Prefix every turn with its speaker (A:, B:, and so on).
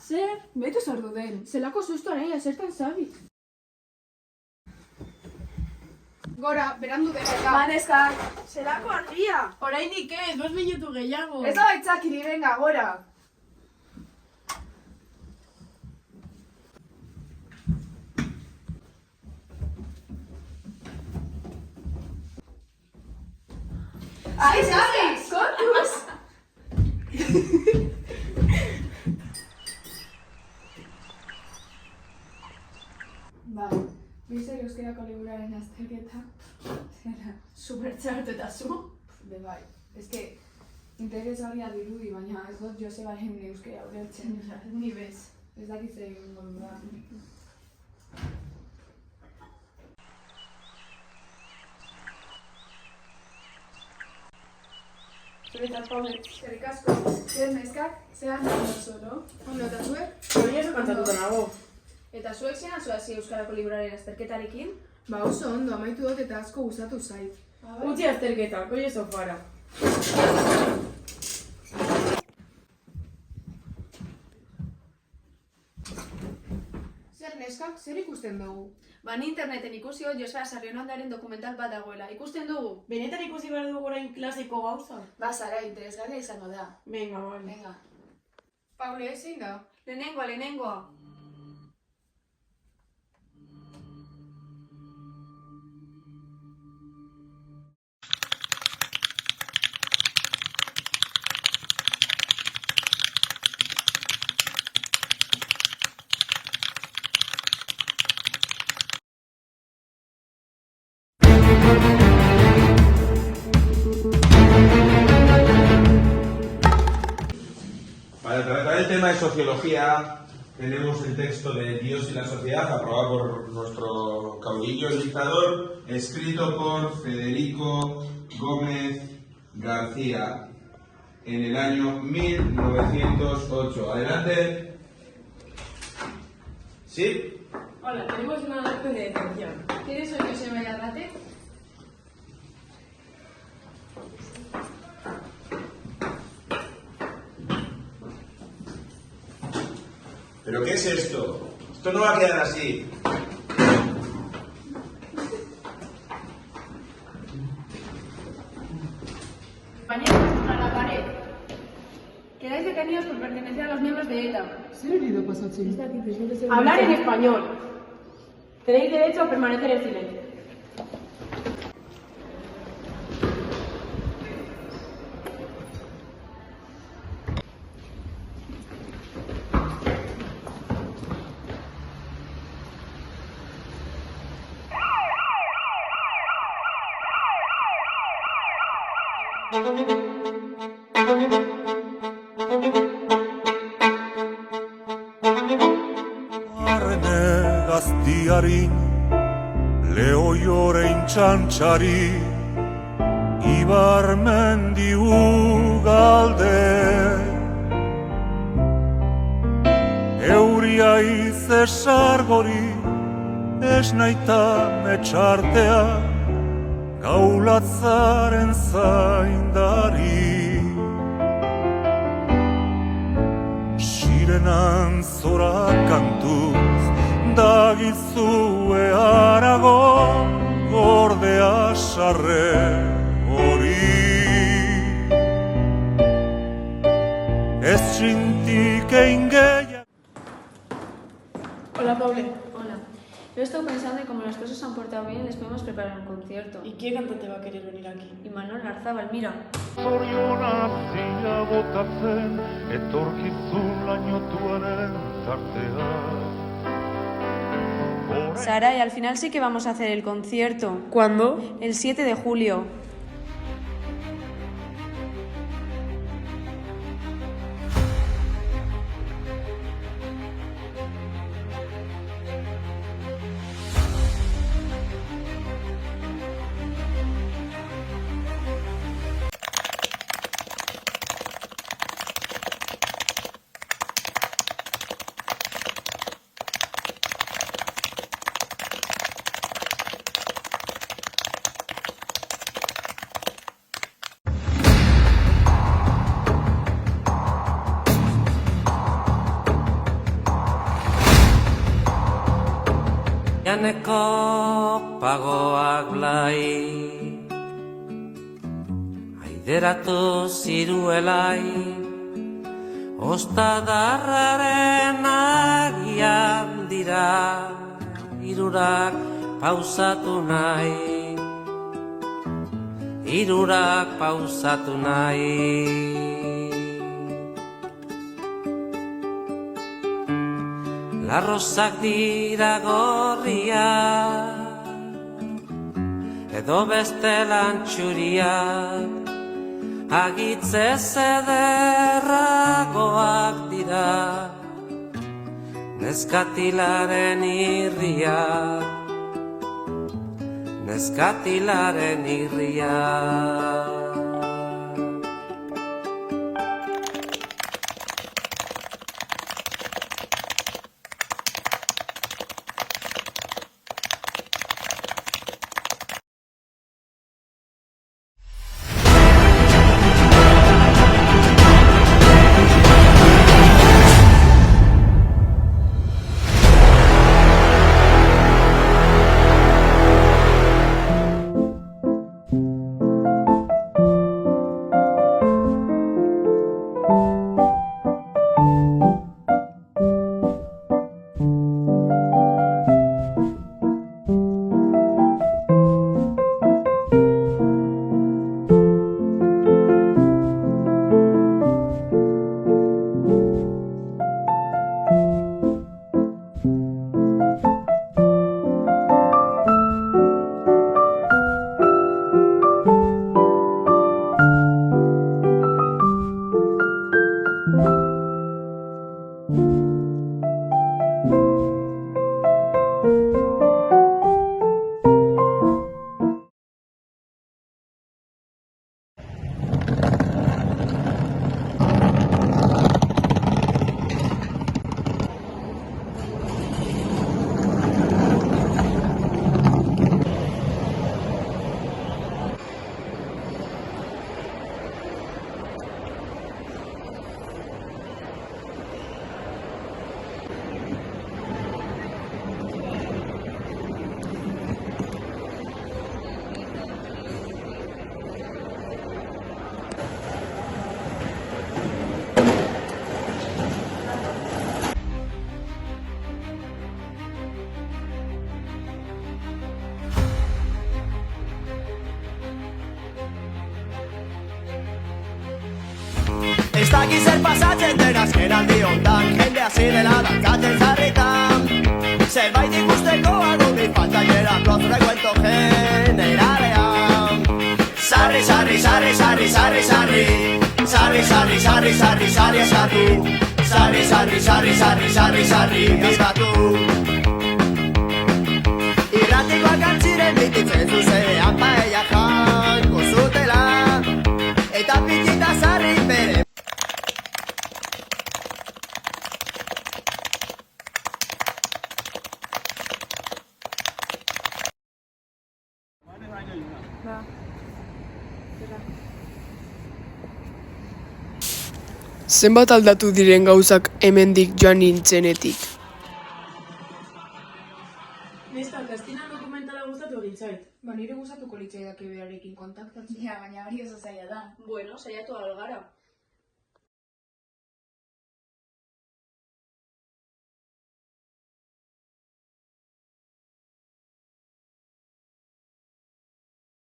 A: Zer?
B: Betu zer duden.
A: Zelako susto nahi, zertan zabi.
B: Gora, berandu dela.
A: Baneska.
B: Zelako argia.
A: Orainik ez, 5 minutu gehiago.
B: Ez da baitzakiri, venga, gora. Ai, sabes, kontuz! Ba, bizer euskerako liburaren azterketa.
A: Supertxartu eta zu.
B: De bai, eske interesgarria dirudi, baina ez dut Josebaren euskera ulertzen.
A: Ni bez.
B: Ez dakit zer egingo dudan. Zuretzat, Paule, eskerrik asko. Zer neskak, zehan nahi oso, no? Ondo, eta zuek?
A: Hori eso kantatuta nago.
B: Eta zuek zehan zuazi euskarako liburaren azterketarekin?
C: Ba oso ondo, amaitu dut eta asko gustatu zait.
A: Utzi azterketa, koie sofara.
C: Zer neskak, zer ikusten dugu?
B: Ba, ni interneten ikusi hot Joseba Sarrionandaren dokumental bat dagoela. Ikusten dugu?
A: Benetan ikusi behar dugu orain klasiko gauza?
B: Ba, Sara, interesgarria izango da.
A: Venga, vale.
B: Venga.
C: Paule, zein da?
B: Lehenengoa.
D: Para tratar el tema de sociología tenemos el texto de Dios y la sociedad, aprobado por nuestro caudillo, el dictador, escrito por Federico Gómez García en el año 1908. Adelante. ¿Sí?
A: Hola, tenemos una orden de detención.
B: ¿Quién soy Joseba Yarrate?
D: ¿Pero qué es esto? Esto no va a quedar así.
B: Compañeros, a la pared. Quedáis detenidos por pertenecer a los miembros de ETA.
C: Zer hori da pasatzen?
A: Hablar en español. Tenéis derecho a permanecer en silencio.
E: Arne gaztiari, lehoiorein txantxari, ibarmendi ugalde. Euria izesargori, esnaita metxartea, gaulatzaren zaindari. Sirenan zora kantuz, dagizue Aragon, gordea sarre hori. Ez txintik egin gehiago.
A: Hola, Paule.
B: Hola. Yo he estado pensando y como las cosas se han portado bien, les podemos preparar un concierto.
A: ¿Y qué cantante va a querer venir aquí?
B: Y Manuel Larzábal, mira.
E: Zorionak zila botatzen, etorkizun lainotuaren tartea.
B: Sara, y al final sí que vamos a hacer el concierto.
A: ¿Cuándo?
B: El 7 de julio.
F: Janeko pagoak blai aideratu ziruelai ostadarraren agian dira hirurak pausatu nahi hirurak pausatu nahi Larrozak dira gorria edo beste lantxuriak agitzez ederragoak dira neskatilaren irriak neskatilaren irriak
G: Ez daki zer pasatzen den azken aldi hontan jendea zirela dantzatzen zarritan zerbait ikusteko adudik faltailera klozure cuento generalean sarri, sarri, sarri, sarri, sarri, sarri sarri, sarri, sarri, sarri, sarri, sarri sarri, sarri, sarri, sarri, sarri, sarri gazkatu irratikoak antziren bititzen zuzenean paellak jango zutela eta pitita sarri bere
C: Zenbat aldatu diren gauzak hemendik joan nintzenetik?
A: Neska, Kristina dokumentala gustatu egin zait.
C: Nire gustatuko litzaidake berarekin kontaktatzen.
B: Ja, baina hori oso zaila da.
A: Bueno, saiatu algara.